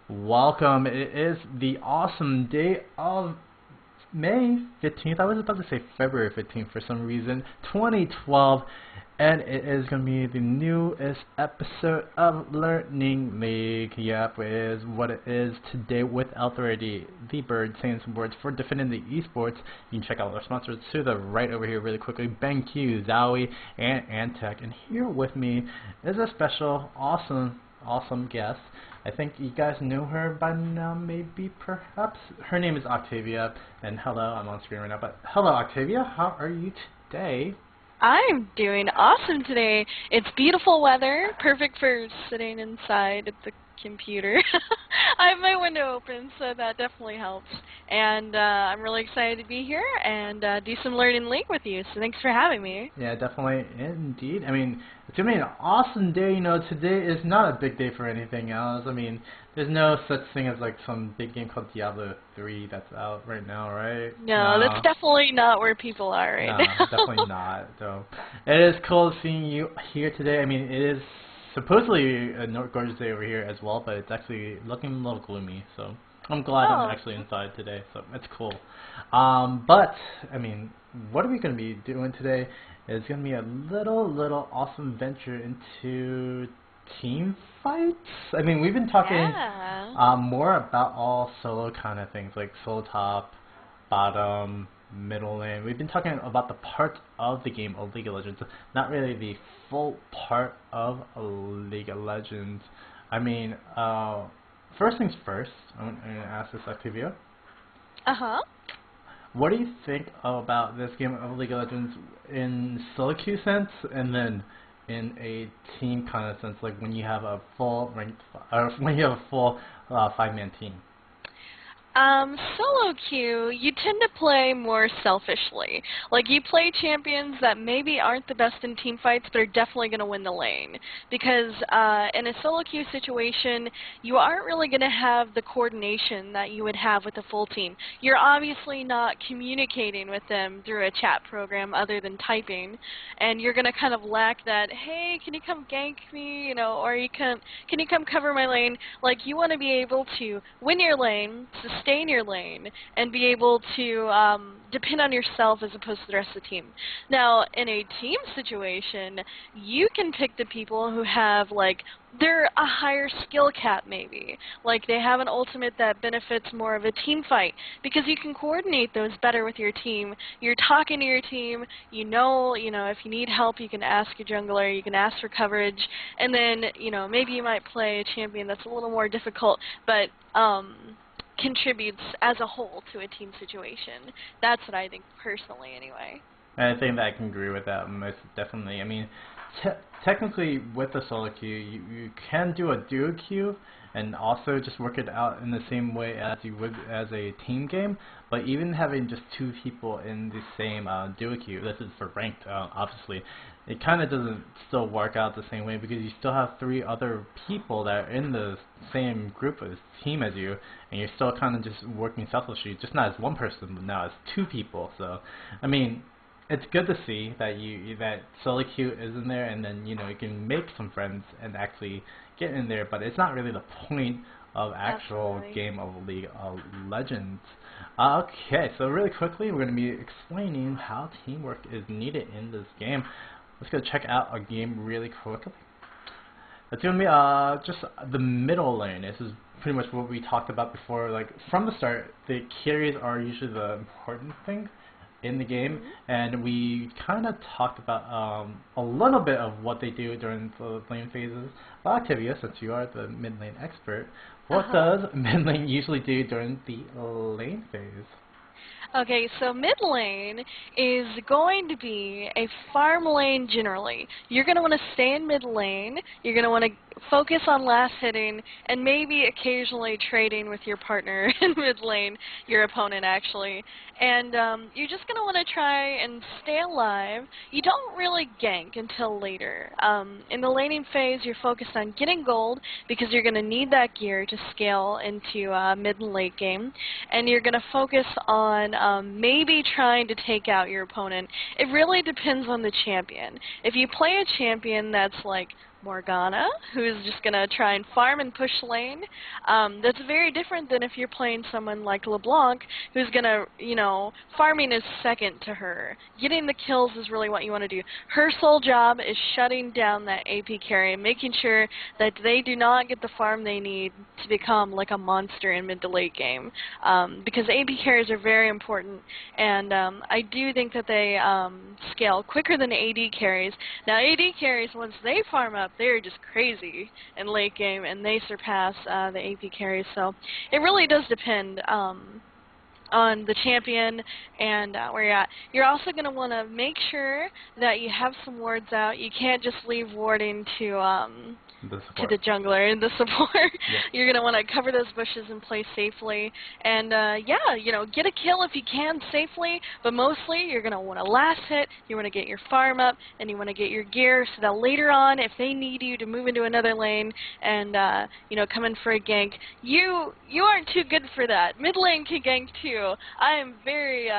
welcome. It is the awesome day of May 15th. I was about to say February 15th for some reason. 2012. And it is going to be the newest episode of Learning League. Yep, it is what it is today with Authority, the bird saying some words for defending the esports. You can check out our sponsors to the right over here really quickly. BenQ, Zowie, and Antec. And here with me is a special, awesome guest. I think you guys know her by now, maybe, perhaps. Her name is Octavia, and hello, I'm on screen right now, but hello Octavia, how are you today? I'm doing awesome today. It's beautiful weather, perfect for sitting inside at the computer. I have my window open, so that definitely helps. And I'm really excited to be here and do some Learning League with you, so thanks for having me. Yeah, definitely, indeed. I mean, it's going to be an awesome day. You know, today is not a big day for anything else. I mean, there's no such thing as like some big game called Diablo 3 that's out right now, right? No, that's definitely not where people are right now. No, definitely not. So, it is cool seeing you here today. I mean, it is supposedly a gorgeous day over here as well, but it's actually looking a little gloomy, so I'm glad I'm actually inside today, so it's cool. But, I mean, what are we going to be doing today is going to be a little awesome venture into team fights. I mean, we've been talking more about all solo kind of things, like solo top, bottom, middle lane. We've been talking about the part of the game of League of Legends, not really the full part of League of Legends. I mean, first things first, I'm going to ask this Octavia. What do you think about this game of League of Legends in solo queue sense, and then in a team kind of sense, like when you have a full ranked, or when you have a full 5-man team? Solo queue, you tend to play more selfishly. Like, you play champions that maybe aren't the best in team fights, but are definitely going to win the lane. Because in a solo queue situation, you aren't really going to have the coordination that you would have with a full team. You're obviously not communicating with them through a chat program other than typing, and you're going to kind of lack that, hey, can you come gank me, you know, or can you come cover my lane? Like, you want to be able to win your lane, sustain your lane, and be able to depend on yourself as opposed to the rest of the team. Now, in a team situation, you can pick the people who have, like, they're a higher skill cap maybe. Like, they have an ultimate that benefits more of a team fight, because you can coordinate those better with your team. You're talking to your team, you know, if you need help, you can ask your jungler, you can ask for coverage, and then, you know, maybe you might play a champion that's a little more difficult, but contributes as a whole to a team situation. That's what I think personally, anyway. I think that I can agree with that most definitely. I mean, technically with the solo queue, you can do a duo queue and also just work it out in the same way as you would as a team game. But even having just 2 people in the same duo queue, this is for ranked, obviously, it kind of doesn't still work out the same way, because you still have 3 other people that are in the same group as team as you, and you're still kind of just working selfishly, just not as one person, but now as 2 people. So, I mean, it's good to see that that solo queue is in there, and then, you know, you can make some friends and actually get in there, but it's not really the point of actual game of League of Legends. Okay, so really quickly, we're going to be explaining how teamwork is needed in this game. Let's go check out a game really quickly. It's going to be just the middle lane. This is pretty much what we talked about before. Like, from the start, the carries are usually the important thing in the game, and we kind of talked about a little bit of what they do during the lane phases. Well, Octavia, since you are the mid lane expert, what does mid lane usually do during the lane phase? Okay, so mid lane is going to be a farm lane generally. You're going to want to stay in mid lane, you're going to want to focus on last hitting, and maybe occasionally trading with your partner in mid lane, your opponent actually. And you're just going to want to try and stay alive. You don't really gank until later. In the laning phase, you're focused on getting gold, because you're going to need that gear to scale into mid and late game. And you're going to focus on maybe trying to take out your opponent. It really depends on the champion. If you play a champion that's like Morgana, who's just going to try and farm and push lane. That's very different than if you're playing someone like LeBlanc, who's going to, farming is second to her. Getting the kills is really what you want to do. Her sole job is shutting down that AP carry and making sure that they do not get the farm they need to become like a monster in mid to late game. Because AP carries are very important, and I do think that they scale quicker than AD carries. Now AD carries, once they farm up, they're just crazy in late game, and they surpass the AP carries. So it really does depend on the champion and where you're at. You're also going to want to make sure that you have some wards out. You can't just leave warding to the jungler and the support. Yeah. You're going to want to cover those bushes and play safely. And yeah, get a kill if you can safely, but mostly you're going to want to last hit, you want to get your farm up, and you want to get your gear so that later on, if they need you to move into another lane and come in for a gank, you aren't too good for that. Mid lane can gank too. I am very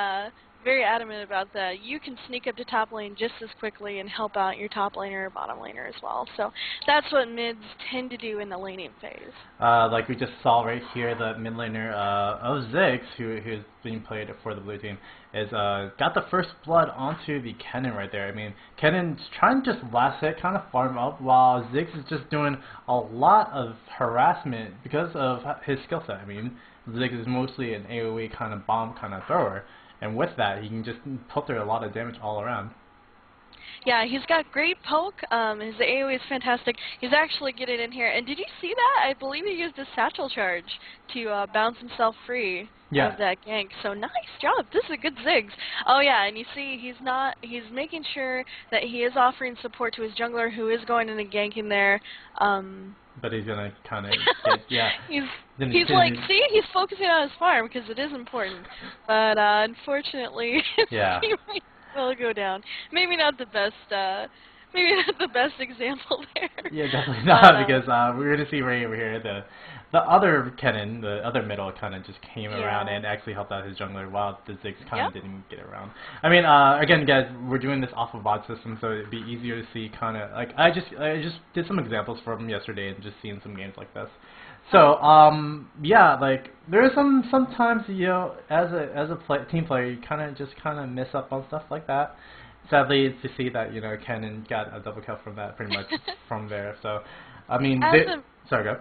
adamant about that. You can sneak up to top lane just as quickly and help out your top laner or bottom laner as well. So that's what mids tend to do in the laning phase. Like we just saw right here, the mid laner of Ziggs, who's being played for the blue team, is got the first blood onto the Kennen right there. I mean, Kennen's trying to just last hit, kind of farm up, while Ziggs is just doing a lot of harassment because of his skill set. I mean, Ziggs is mostly an AoE kind of bomb kind of thrower. And with that, he can just put through a lot of damage all around. Yeah, he's got great poke. His AoE is fantastic. He's actually getting in here. And did you see that? I believe he used his satchel charge to bounce himself free of that gank. So nice job. This is a good Ziggs. Oh yeah, and you see he's making sure that he is offering support to his jungler, who is going in and ganking there. But he's gonna kind of get, yeah. he's like, see, he's focusing on his farm because it is important. But unfortunately, yeah, he might well go down. Maybe not the best. Maybe not the best example there. Yeah, definitely not, because we're gonna see right over here the other Kennen, the other middle, kind of just came around and actually helped out his jungler, while the Ziggs kind of didn't get around. I mean, again, guys, we're doing this off of bot system, so it'd be easier to see kind of like I just did some examples from yesterday and just seeing some games like this. So yeah, like there are sometimes as a team player, you kind of miss up on stuff like that. Sadly, to see that Kennen got a double kill from that pretty much from there. So I mean, sorry, go.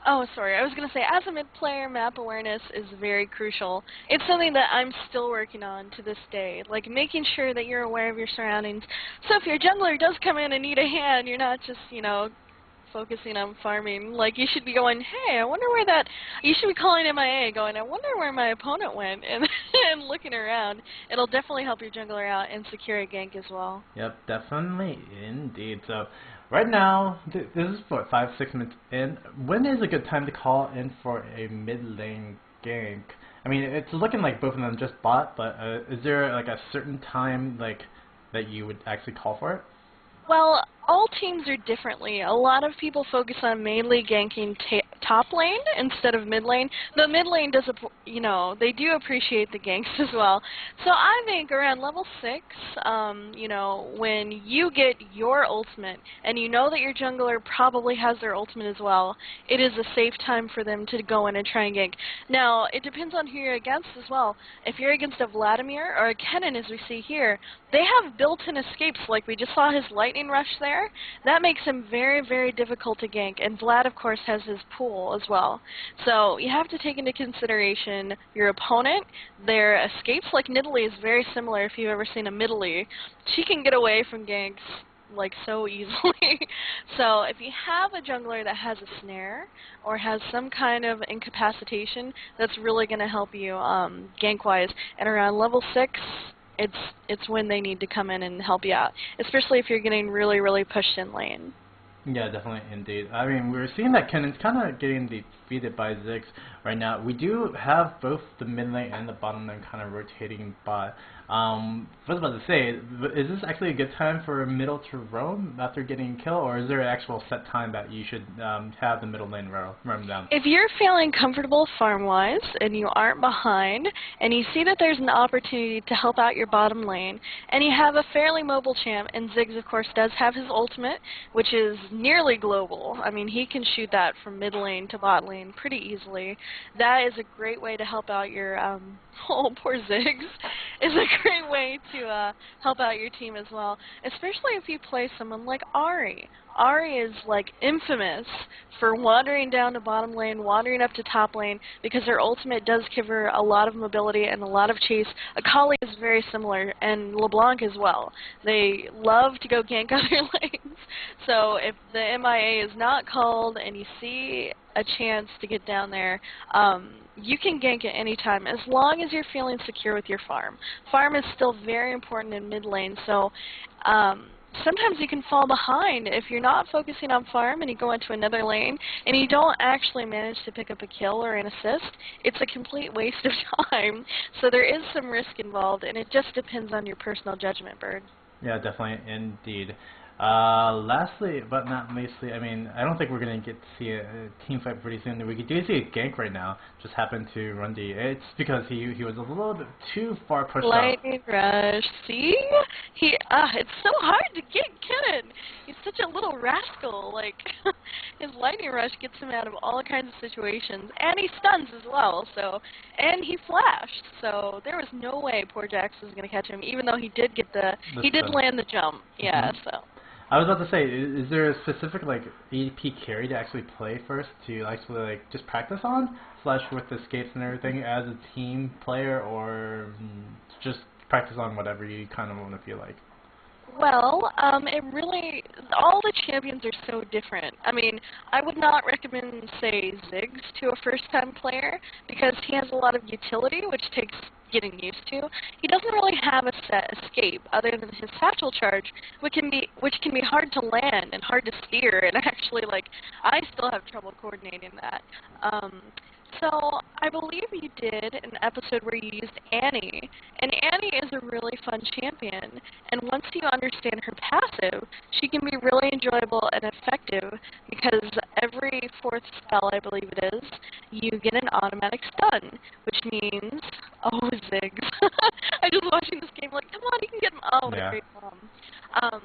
Oh, sorry. I was going to say, as a mid-player, map awareness is very crucial. It's something that I'm still working on to this day, like making sure that you're aware of your surroundings. So if your jungler does come in and need a hand, you're not just, focusing on farming. Like, you should be going, hey, I wonder where that... You should be calling MIA, going, I wonder where my opponent went, and looking around. It'll definitely help your jungler out and secure a gank as well. Yep, definitely, indeed. So, right now, this is what, 5-6 minutes in. When is a good time to call in for a mid lane gank? I mean, it's looking like both of them just bot, but is there like a certain time that you would actually call for it? Well, all teams are differently. A lot of people focus on mainly ganking top lane instead of mid lane. The mid lane does, they do appreciate the ganks as well. So I think around level 6, when you get your ultimate and you know that your jungler probably has their ultimate as well, it is a safe time for them to go in and try and gank. Now, it depends on who you're against as well. If you're against a Vladimir or a Kennen, as we see here, they have built-in escapes, like we just saw his lightning rush there. That makes him very, very difficult to gank, and Vlad, of course, has his pool as well. So you have to take into consideration your opponent, their escapes. Like Nidalee is very similar if you've ever seen a Midalee. She can get away from ganks like so easily. So if you have a jungler that has a snare or has some kind of incapacitation, that's really going to help you gank-wise. And around level 6, it's when they need to come in and help you out, especially if you're getting really, really pushed in lane. Yeah, definitely, indeed. I mean, we're seeing that Kennen's kind of getting defeated by Ziggs right now. We do have both the mid lane and the bottom lane kind of rotating bot. What was I about to say? Is this actually a good time for middle to roam after getting killed, or is there an actual set time that you should have the middle lane roam down? If you're feeling comfortable farm-wise and you aren't behind and you see that there's an opportunity to help out your bottom lane and you have a fairly mobile champ, and Ziggs of course does have his ultimate, which is nearly global. I mean, he can shoot that from mid lane to bot lane pretty easily. That is a great way to help out your, oh, poor Ziggs, is a great way to help out your team as well, especially if you play someone like Ahri. Ahri is like infamous for wandering down to bottom lane, wandering up to top lane, because her ultimate does give her a lot of mobility and a lot of chase. Akali is very similar, and LeBlanc as well. They love to go gank other lanes. So if the MIA is not called and you see a chance to get down there, you can gank at any time as long as you're feeling secure with your farm. Farm is still very important in mid lane, so sometimes you can fall behind if you're not focusing on farm and you go into another lane and you don't actually manage to pick up a kill or an assist. It's a complete waste of time. So there is some risk involved, and it just depends on your personal judgment, Bird. Yeah, definitely, indeed. Lastly, but not leastly, I mean, I don't think we're going to get to see a team fight pretty soon. We do see a gank right now, just happened to run D. It's because he was a little bit too far pushed up. Lightning Rush, see? It's so hard to get Kennen. He's such a little rascal. Like, his Lightning Rush gets him out of all kinds of situations, and he stuns as well, so, and he flashed, so there was no way poor Jax was going to catch him, even though he did get he did land the jump, yeah, so. I was about to say, is there a specific like AP carry to actually play first to actually like just practice on, slash with the escapes and everything as a team player, or just practice on whatever you kind of want to feel like? Well, it really, all the champions are so different. I mean, I would not recommend, say, Ziggs to a first-time player because he has a lot of utility, which takes getting used to. He doesn't really have a set escape other than his satchel charge, which can be hard to land and hard to steer, and actually, like, I still have trouble coordinating that. So I believe you did an episode where you used Annie, and Annie is a really fun champion, and once you understand her passive, she can be really enjoyable and effective because every fourth spell, I believe it is, you get an automatic stun, which means, oh, Ziggs. I'm just watching this game like, come on, you can get him. Oh, what a great bomb.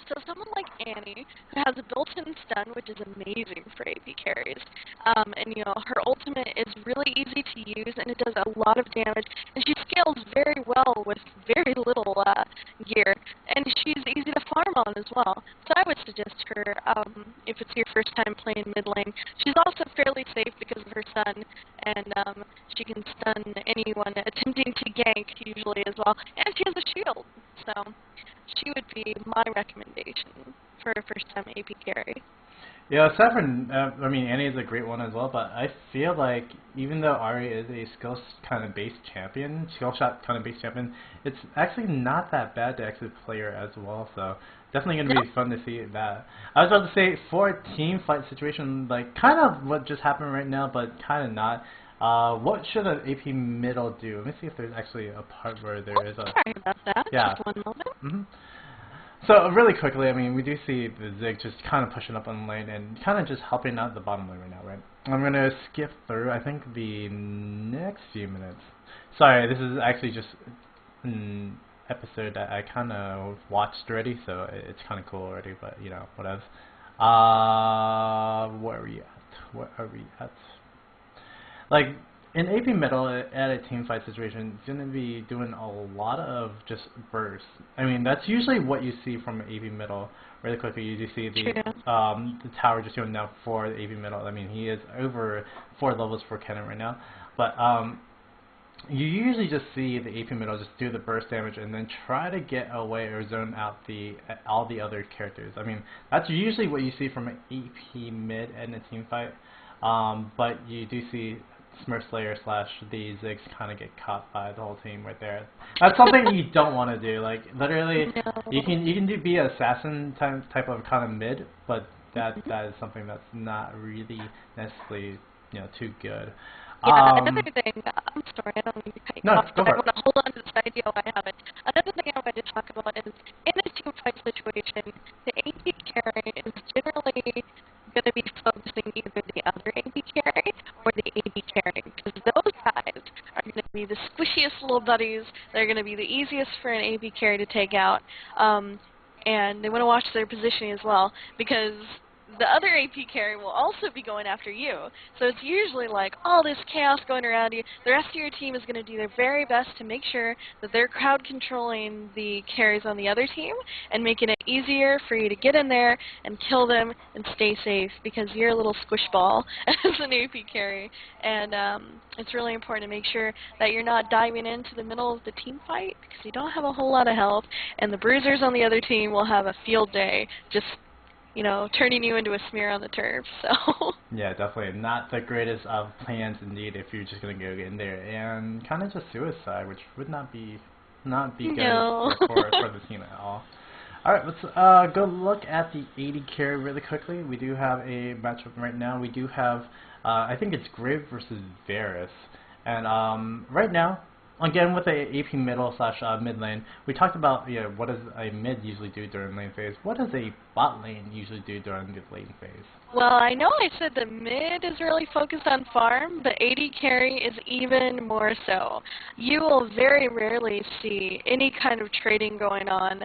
So someone like Annie, who has a built-in stun, which is amazing for AP carries, and you know, her ultimate is really easy to use, and it does a lot of damage, and she scales very well with very little gear, and she's easy to farm on as well. So I would suggest her if it's your first time playing mid lane. She's also fairly safe because of her stun, and she can stun anyone attempting to gank usually as well, and she has a shield, so she would be my recommendation for a first-time AP carry. Yeah, aside from, I mean, Annie is a great one as well, but I feel like even though Ahri is a skill kind of based champion, skill shot kind of based champion, it's actually not that bad to actually play her as well, so definitely going to be fun to see that. I was about to say, for a team fight situation, like kind of what just happened right now, but kind of not, what should an AP middle do? Let me see if there's actually a part where there is a... Sorry about that. Yeah. Just one moment. Mm-hmm. So really quickly, I mean, we do see the Zig just kind of pushing up on the lane and kind of just helping out the bottom lane right now, right? I'm going to skip through, I think, the next few minutes. Sorry, this is actually just an episode that I kind of watched already, so it's kind of cool already, but, you know, whatever. Where are we at? Where are we at? Like, in AP middle, at a team fight situation, it's going to be doing a lot of just bursts. I mean, that's usually what you see from AP middle. Really quickly, you do see the tower just going down for the AP middle. I mean, he is over 4 levels for Kennen right now. But you usually just see the AP middle just do the burst damage and then try to get away or zone out all the other characters. I mean, that's usually what you see from an AP mid in a team fight. But you do see Smurf Slayer slash the Ziggs kind of get caught by the whole team right there. That's something you don't want to do. Like literally, you can be an assassin type of kind of mid, but that is something that's not really necessarily too good. Yeah, another Um, thing, I'm sorry, I don't mean to cut you no, off, go but I for it. want to hold on to this idea while I have it. Another thing I wanted to talk about is, in a team fight situation, the AP carry is generally going to be focusing either the other AP carry or the AP carry, because those guys are going to be the squishiest little buddies. They're going to be the easiest for an AP carry to take out, and they want to watch their positioning as well, because the other AP carry will also be going after you. So it's usually like all this chaos going around you. The rest of your team is going to do their very best to make sure that they're crowd controlling the carries on the other team and making it easier for you to get in there and kill them and stay safe, because you're a little squish ball as an AP carry. And it's really important to make sure that you're not diving into the middle of the team fight, because you don't have a whole lot of health, and the bruisers on the other team will have a field day just, you know, turning you into a smear on the turf. So Yeah, definitely not the greatest of plans indeed if you're just gonna go in there and kind of just suicide, which would not be good no. for the team at all. All right, let's go look at the 80 carry really quickly. We do have a matchup right now. We do have I think it's Grave versus Varus, and right now, again with a AP middle slash mid lane, we talked about what does a mid usually do during lane phase. What does a bot lane usually do during the lane phase? Well, I know I said the mid is really focused on farm, but AD carry is even more so. You will very rarely see any kind of trading going on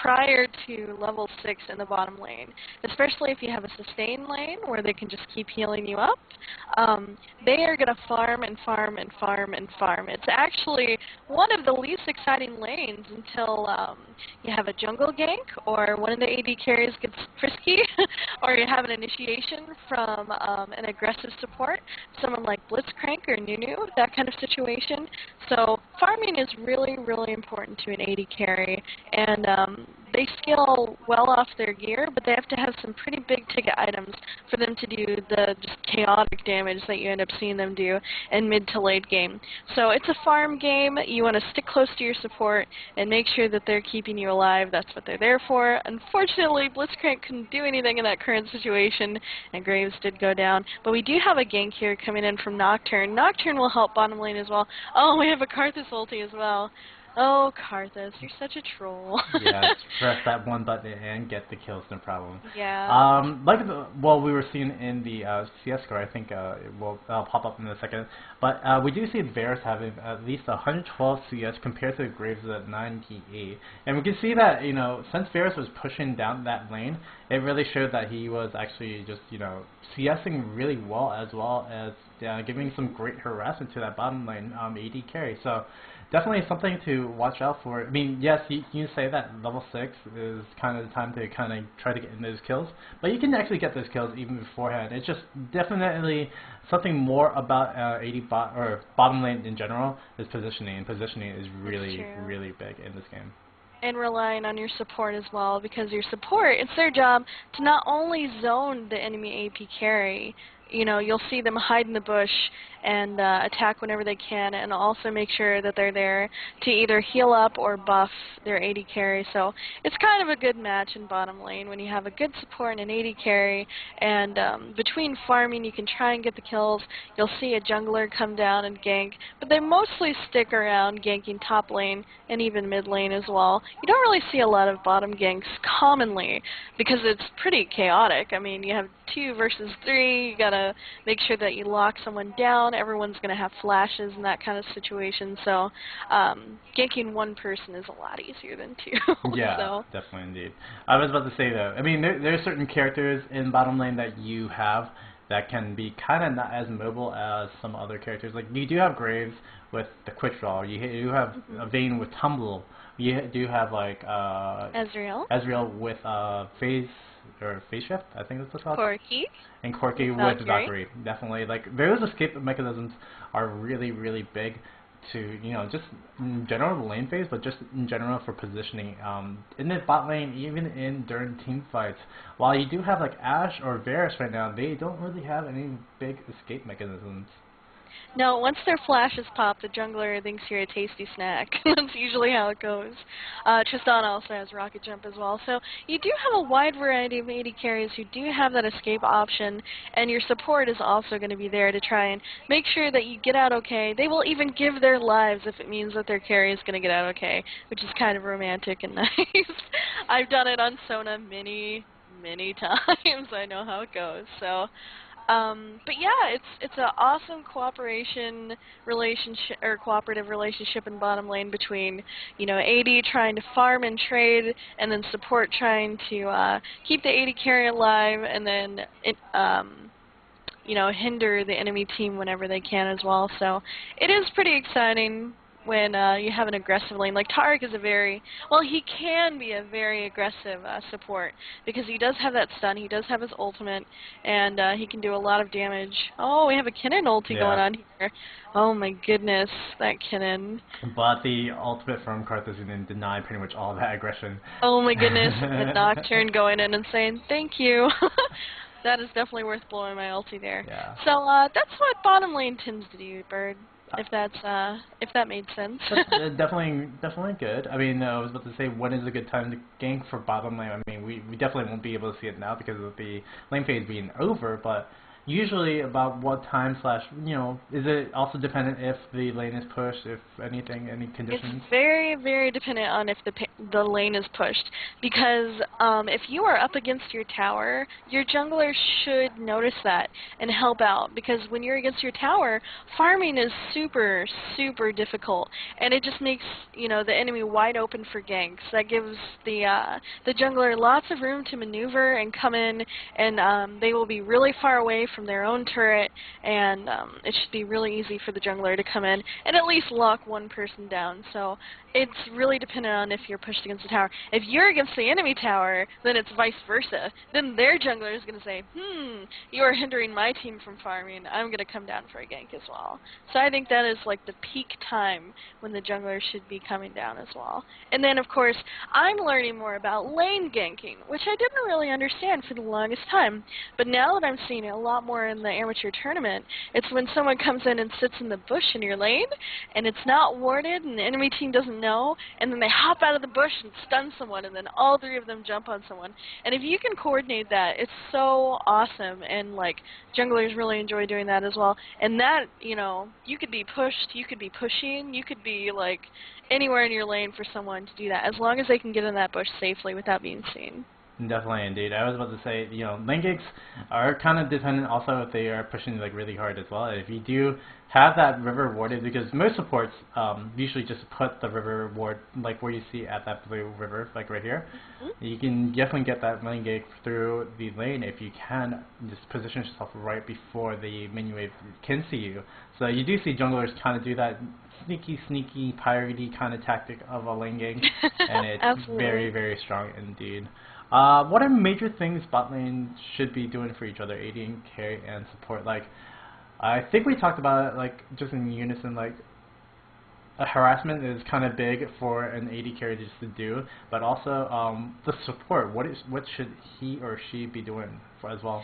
prior to level 6 in the bottom lane, especially if you have a sustain lane where they can just keep healing you up. They are going to farm and farm and farm and farm. It's actually one of the least exciting lanes until you have a jungle gank, or one of the AD carries gets frisky, or you have an initiation from an aggressive support, someone like Blitzcrank or Nunu, that kind of situation. So farming is really, really important to an AD carry, and they scale well off their gear, but they have to have some pretty big ticket items for them to do the just chaotic damage that you end up seeing them do in mid to late game. So it's a farm game. You want to stick close to your support and make sure that they're keeping you alive. That's what they're there for. Unfortunately, Blitzcrank couldn't do anything in that current situation, and Graves did go down. But we do have a gank here coming in from Nocturne. Nocturne will help bottom lane as well. Oh, we have a Karthus ulti as well. Oh, Karthus, you're such a troll. Yeah, press that one button and get the kills, no problem. Yeah. Well, we were seeing in the CS score, I think it will pop up in a second, but we do see Varus having at least 112 CS compared to Graves at 98, and we can see that, since Varus was pushing down that lane, it really showed that he was actually just, CSing really well as giving some great harassment to that bottom lane AD carry. So definitely something to watch out for. I mean, yes, you say that level 6 is kind of the time to kind of try to get in those kills, but you can actually get those kills even beforehand. It's just definitely something more about AD bot or bottom lane in general is positioning, and positioning is really, really big in this game. And relying on your support as well, because your support, it's their job to not only zone the enemy AP carry, you'll see them hide in the bush and attack whenever they can, and also make sure that they're there to either heal up or buff their AD carry. So it's kind of a good match in bottom lane when you have a good support and an AD carry, and between farming you can try and get the kills. You'll see a jungler come down and gank, but they mostly stick around ganking top lane and even mid lane as well. You don't really see a lot of bottom ganks commonly because it's pretty chaotic. I mean, you have 2 versus 3, you gotta make sure that you lock someone down. Everyone's gonna have flashes and that kind of situation, so ganking one person is a lot easier than 2. Yeah, so. definitely indeed. I was about to say though, I mean, there are certain characters in bottom lane that you have that can be kind of not as mobile as some other characters. Like, you do have Graves with the quick draw, you have a Vayne with Tumble, you do have like Ezreal with phase shift, I think that's what's called. Corki. And Corki with Valkyrie. Definitely, like, those escape mechanisms are really, really big to, just in general the lane phase, but just in general for positioning. In the bot lane, even during team fights, while you do have like Ashe or Varus right now, they don't really have any big escape mechanisms. No, once their flashes pop, the jungler thinks you're a tasty snack. That's usually how it goes. Tristan also has rocket jump as well. So you do have a wide variety of AD carries who do have that escape option, and your support is also going to be there to try and make sure that you get out okay. They will even give their lives if it means that their carry is going to get out okay, which is kind of romantic and nice. I've done it on Sona many times. I know how it goes. So, but yeah, it's an awesome cooperation relationship or cooperative relationship in bottom lane between, you know, AD trying to farm and trade, and then support trying to keep the AD carry alive, and then you know, hinder the enemy team whenever they can as well. So it is pretty exciting when you have an aggressive lane. Like Taric is a very, well, he can be a very aggressive support because he does have that stun, he does have his ultimate, and he can do a lot of damage. Oh, we have a Kinnan ulti going on here. Oh my goodness, that Kinnan. But the ultimate from Karthus is going to deny pretty much all of that aggression. Oh my goodness, the Nocturne going in and saying, thank you. That is definitely worth blowing my ulti there. Yeah. So that's what bottom lane tends to do, Bird. If that made sense. That's definitely good. I mean, I was about to say, when is a good time to gank for bottom lane? I mean, we definitely won't be able to see it now because of the lane phase being over, but usually about what time / you know, is it also dependent if the lane is pushed, if anything, any conditions? It's very, very dependent on if the lane is pushed, because if you are up against your tower, your jungler should notice that and help out, because when you're against your tower, farming is super, super difficult, and it just makes, you know, the enemy wide open for ganks. That gives the jungler lots of room to maneuver and come in, and they will be really far away from their own turret, and it should be really easy for the jungler to come in and at least lock one person down. So it's really dependent on if you're pushed against the tower. If you're against the enemy tower, then it's vice versa. Then their jungler is going to say, you are hindering my team from farming. I'm going to come down for a gank as well. So I think that is like the peak time when the jungler should be coming down as well. And then, of course, I'm learning more about lane ganking, which I didn't really understand for the longest time. But now that I'm seeing it a lot more in the amateur tournament, it's when someone comes in and sits in the bush in your lane, and it's not warded, and the enemy team doesn't know, and then they hop out of the bush and stun someone, and then all three of them jump on someone. And if you can coordinate that, it's so awesome, and like junglers really enjoy doing that as well. And that, you know, you could be pushed, you could be pushing, you could be like anywhere in your lane for someone to do that, as long as they can get in that bush safely without being seen. Definitely, indeed. I was about to say, you know, lane ganks are kind of dependent also if they are pushing like really hard as well. If you do have that river warded, because most supports usually just put the river ward like where you see at that blue river, like right here. You can definitely get that lane gank through the lane if you can just position yourself right before the minion wave can see you. So you do see junglers kind of do that sneaky, piratey kind of tactic of a lane gank, and it's very, very strong indeed. What are major things bot lane should be doing for each other, AD and carry and support? Like, I think we talked about it, like, just in unison, like, harassment is kind of big for an AD carry just to do, but also the support. What should he or she be doing for as well?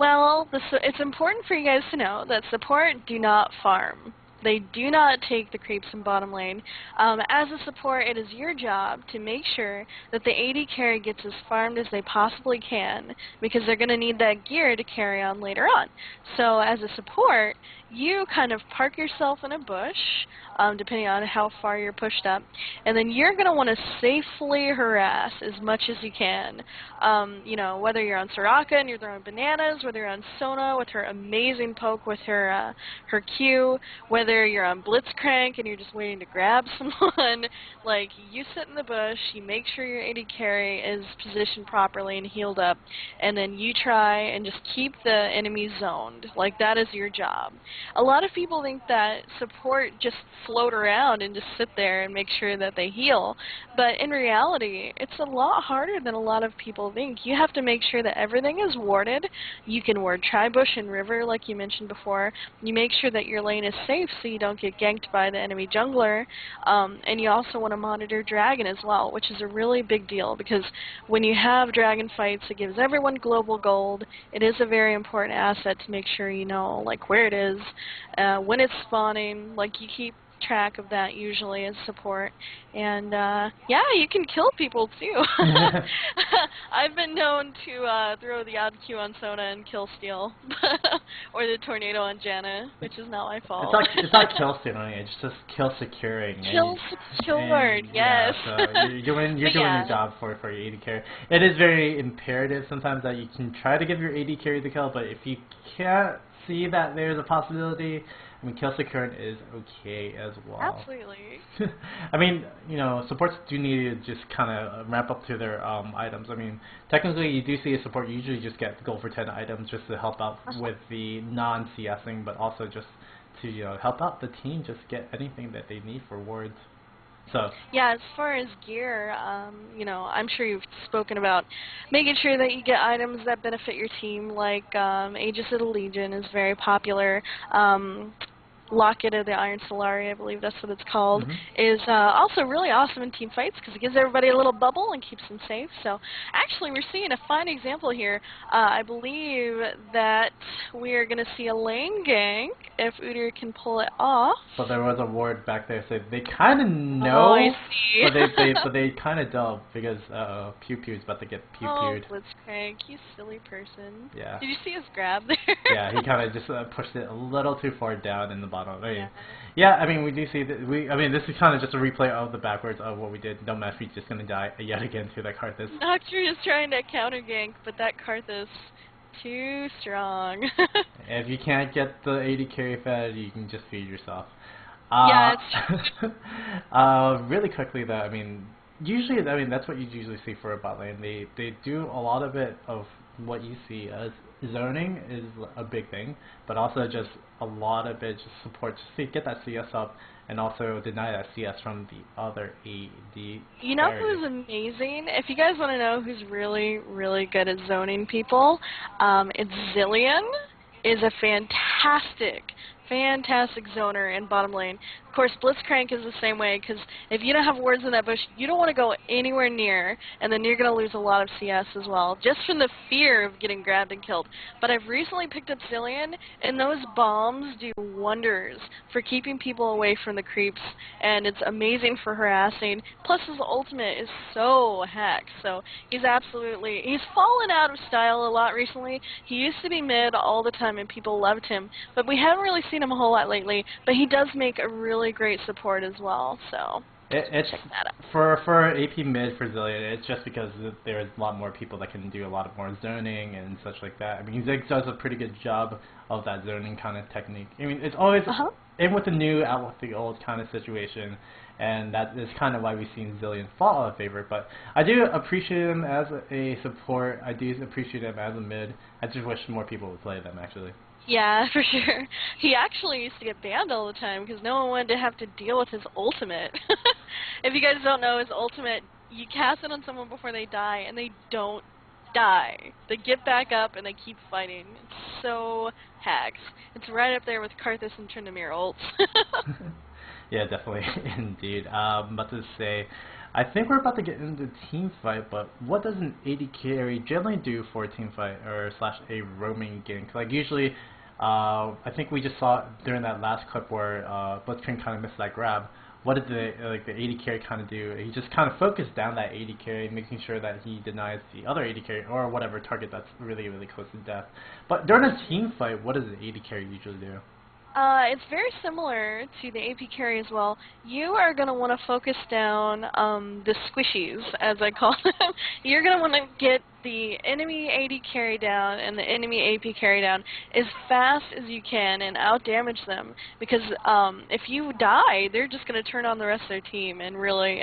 Well, it's important for you guys to know that support do not farm. They do not take the creeps in bottom lane. As a support, it is your job to make sure that the AD carry gets as farmed as they possibly can, because they're going to need that gear to carry on later on. So as a support, you kind of park yourself in a bush, depending on how far you're pushed up, and then you're going to want to safely harass as much as you can. You know, whether you're on Soraka and you're throwing bananas, whether you're on Sona with her amazing poke with her Q, whether you're on Blitzcrank and you're just waiting to grab someone, like, you sit in the bush, you make sure your AD carry is positioned properly and healed up, and then you try and just keep the enemy zoned. Like, that is your job. A lot of people think that support just float around and just sit there and make sure that they heal, but in reality, it's a lot harder than a lot of people think. You have to make sure that everything is warded. You can ward Tribush and River, like you mentioned before. You make sure that your lane is safe so you don't get ganked by the enemy jungler. And you also want to monitor dragon as well, which is a really big deal because when you have dragon fights, it gives everyone global gold. It is a very important asset to make sure you know like where it is, when it's spawning. Like you keep track of that usually as support, and yeah, you can kill people too. I've been known to throw the odd Q on Sona and kill Steel, or the tornado on Janna, which is not my fault. It's not kill stealing, it's just kill securing. Kill secured, yes. Yeah, so you're doing your job for your AD carry. It is very imperative sometimes that you can try to give your AD carry the kill, but if you can't see that there's a possibility, I mean, kill securing is okay as well. Absolutely. I mean, you know, supports do need to just kind of ramp up to their items. I mean, technically, you do see a support usually just get gold for 10 items just to help out with the non-CSing, but also just to help out the team, just get anything that they need for wards. So yeah, as far as gear, I'm sure you've spoken about making sure that you get items that benefit your team, like Aegis of the Legion is very popular. Locket of the Iron Solari, I believe that's what it's called, is also really awesome in team fights because it gives everybody a little bubble and keeps them safe. So actually we're seeing a fine example here. I believe that we are going to see a lane gank if Udyr can pull it off. But there was a ward back there, so they kind of know, oh, I see. but they kind of don't because Pew Pew's about to get pew-pewed. Oh, Blitzcrank, you silly person. Yeah. Did you see his grab there? Yeah, he kind of just pushed it a little too far down in the bottom. I mean, yeah, I mean, we do see that I mean, this is kind of just a replay of the backwards of what we did. No match, we're just gonna die yet again to that Karthus. Nocturne is trying to counter gank, but that Karthus too strong. If you can't get the AD carry fed, you can just feed yourself. Yeah, it's really quickly though, I mean, usually, I mean, that's what you usually see for a bot lane. They do a lot of it of what you see as zoning is a big thing, but also just a lot of it just support just to get that CS up and also deny that CS from the other AD. You know who's amazing? If you guys want to know who's really, really good at zoning people, it's Zillion is a fantastic zoner in bottom lane. Of course, Blitzcrank is the same way, because if you don't have wards in that bush, you don't want to go anywhere near, and then you're going to lose a lot of CS as well, just from the fear of getting grabbed and killed. But I've recently picked up Zillion, and those bombs do wonders for keeping people away from the creeps, and it's amazing for harassing. Plus, his ultimate is so hacked, so he's fallen out of style a lot recently. He used to be mid all the time, and people loved him, but we haven't really seen him a whole lot lately, but he does make a really great support as well, so it's check that out. For AP mid for Zillion, it's just because there's a lot more people that can do a lot of more zoning and such like that. I mean, Ziggs does a pretty good job of that zoning kind of technique. I mean, it's always in with the new, out with the old kind of situation, and that is kind of why we've seen Zillion fall out of favor. But I do appreciate him as a support. I do appreciate him as a mid. I just wish more people would play them, actually. Yeah, for sure. He actually used to get banned all the time because no one wanted to have to deal with his ultimate. If you guys don't know, his ultimate, you cast it on someone before they die, and they don't die. They get back up, and they keep fighting. It's so hacked. It's right up there with Karthus and Tryndamere ults. Yeah, definitely, indeed. About to say, I think we're about to get into team fight, but what does an AD carry generally do for a team fight or / a roaming gank? Like usually, I think we just saw during that last clip where Blitzcrank kind of missed that grab. What did the AD carry kind of do? He just kind of focused down that AD carry, making sure that he denies the other AD carry or whatever target that's really, really close to death. But during a team fight, what does an AD carry usually do? It's very similar to the AP carry as well. You are going to want to focus down the squishies, as I call them. You're going to want to get the enemy AD carry down and the enemy AP carry down as fast as you can and out-damage them. Because if you die, they're just going to turn on the rest of their team and really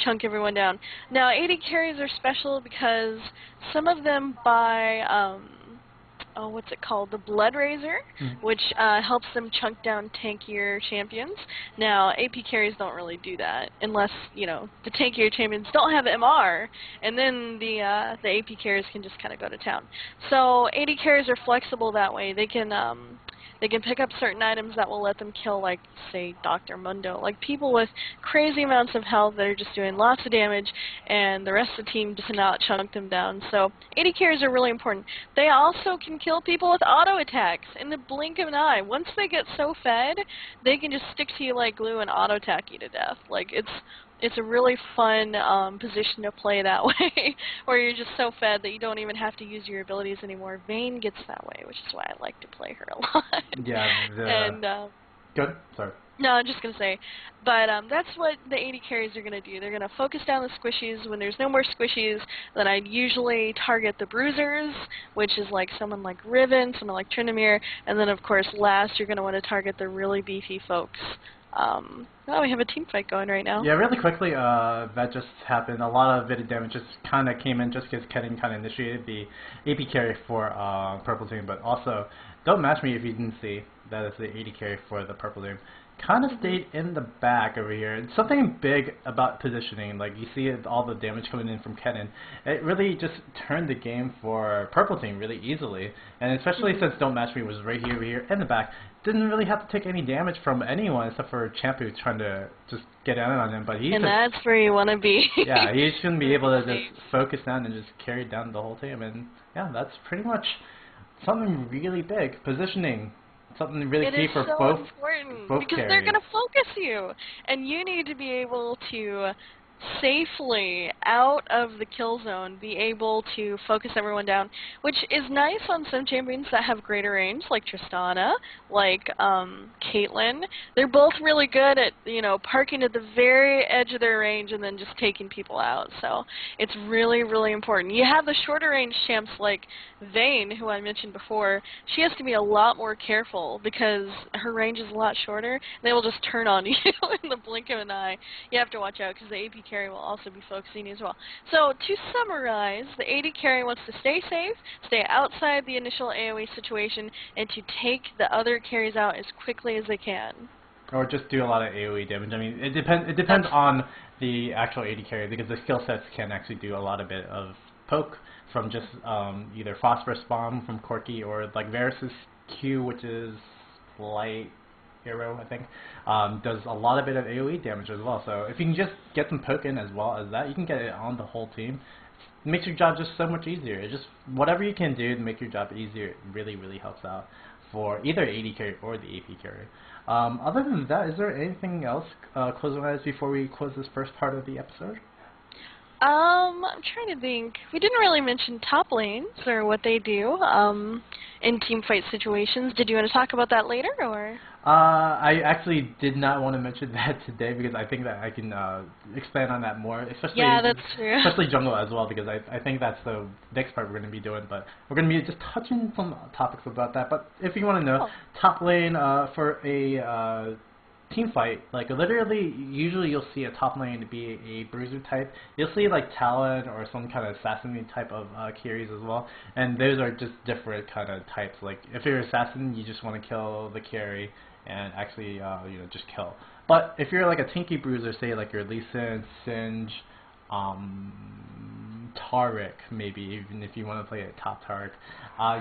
chunk everyone down. Now, AD carries are special because some of them buy what's it called? The Blood Razor, which helps them chunk down tankier champions. Now, AP carries don't really do that unless, you know, the tankier champions don't have MR, and then the AP carries can just kind of go to town. So AD carries are flexible that way. They can They can pick up certain items that will let them kill, like, say, Dr. Mundo. Like, people with crazy amounts of health that are just doing lots of damage, and the rest of the team does not chunk them down. So AD carries are really important. They also can kill people with auto attacks in the blink of an eye. Once they get so fed, they can just stick to you like glue and auto attack you to death. Like, it's a really fun position to play that way, where you're just so fed that you don't even have to use your abilities anymore. Vayne gets that way, which is why I like to play her a lot. Yeah. And Good. Sorry. no, I'm just going to say, but that's what the AD carries are going to do. They're going to focus down the squishies. When there's no more squishies, then I'd usually target the bruisers, which is like someone like Riven, someone like Tryndamere, and then of course last you're going to want to target the really beefy folks. Oh, we have a team fight going right now. Yeah, really quickly, that just happened. A lot of bit of damage just kind of came in just because Kennen kind of initiated the AP carry for purple team, but also, don't match me if you didn't see, that is the AD carry for the purple team. Kind of stayed in the back over here. It's something big about positioning, like you see all the damage coming in from Kennen. It really just turned the game for purple team really easily, and especially since Don't Match Me was right here, over here in the back, didn't really have to take any damage from anyone except for Champu trying to just get in on him, but he and just, that's where you want to be. yeah, he shouldn't be able to just focus down and just carry down the whole team, and yeah, that's pretty much something really big. Positioning. Something really key for both because carries. they're going to focus you, and you need to be able to safely, out of the kill zone, be able to focus everyone down, which is nice on some champions that have greater range, like Tristana, like Caitlyn. They're both really good at, you know, parking at the very edge of their range and then just taking people out. So it's really, really important. You have the shorter range champs like Vayne, who I mentioned before. She has to be a lot more careful because her range is a lot shorter. They will just turn on you in the blink of an eye. You have to watch out because the AP carry will also be focusing as well. So to summarize, the AD carry wants to stay safe, stay outside the initial AoE situation, and to take the other carries out as quickly as they can. Or just do a lot of AoE damage. I mean, it depends on the actual AD carry because the skill sets can actually do a lot of bit of poke from just either Phosphorus Bomb from Corki or like Varus's Q, which is light arrow, I think, does a lot of bit of AoE damage as well. So if you can just get some poke in as well as that, you can get it on the whole team. It makes your job just so much easier. It just, whatever you can do to make your job easier, it really, really helps out for either AD carry or the AP carry. Other than that, is there anything else closing-wise before we close this first part of the episode? I'm trying to think. We didn't really mention top lanes or what they do in team fight situations. Did you want to talk about that later, or? I actually did not want to mention that today because I think that I can expand on that more, especially that's true. Especially jungle as well, because I think that's the next part we're going to be doing. But we're going to be just touching some topics about that. But if you want to know, top lane for a team fight, like literally, usually you'll see a top lane to be a bruiser type. You'll see like Talon or some kind of assassin type of carries as well, and those are just different kind of types. Like if you're an assassin, you just want to kill the carry and actually you know, just kill. But if you're like a tanky bruiser, say like your Lee Sin, Singe, Taric, maybe, even if you want to play a top Taric,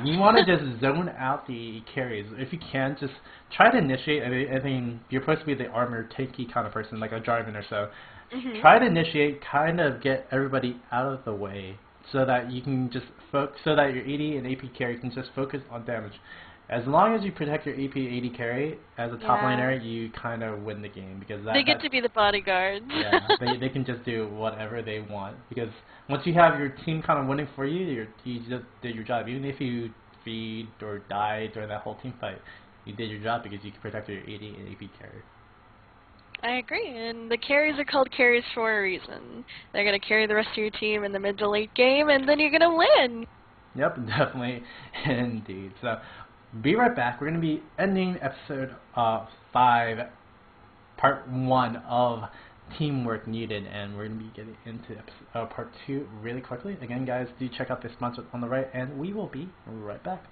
you want to just zone out the carries. If you can, just try to initiate. I mean, you're supposed to be the armored, tanky kind of person, like a Jarvan or so. Try to initiate, kind of get everybody out of the way, so that you can just so that your AD and AP carry can just focus on damage. As long as you protect your AP AD carry as a top laner, you kind of win the game because they get to be the bodyguards. Yeah, they can just do whatever they want because once you have your team kind of winning for you, you just did your job. Even if you feed or die during that whole team fight, you did your job because you can protect your AD and AP carry. I agree, and the carries are called carries for a reason. They're going to carry the rest of your team in the mid to late game, and then you're going to win. Yep, definitely, indeed. So, be right back. We're going to be ending episode 5, part 1 of Teamwork Needed, and we're going to be getting into part 2 really quickly. Again, guys, do check out the sponsor on the right, and we will be right back.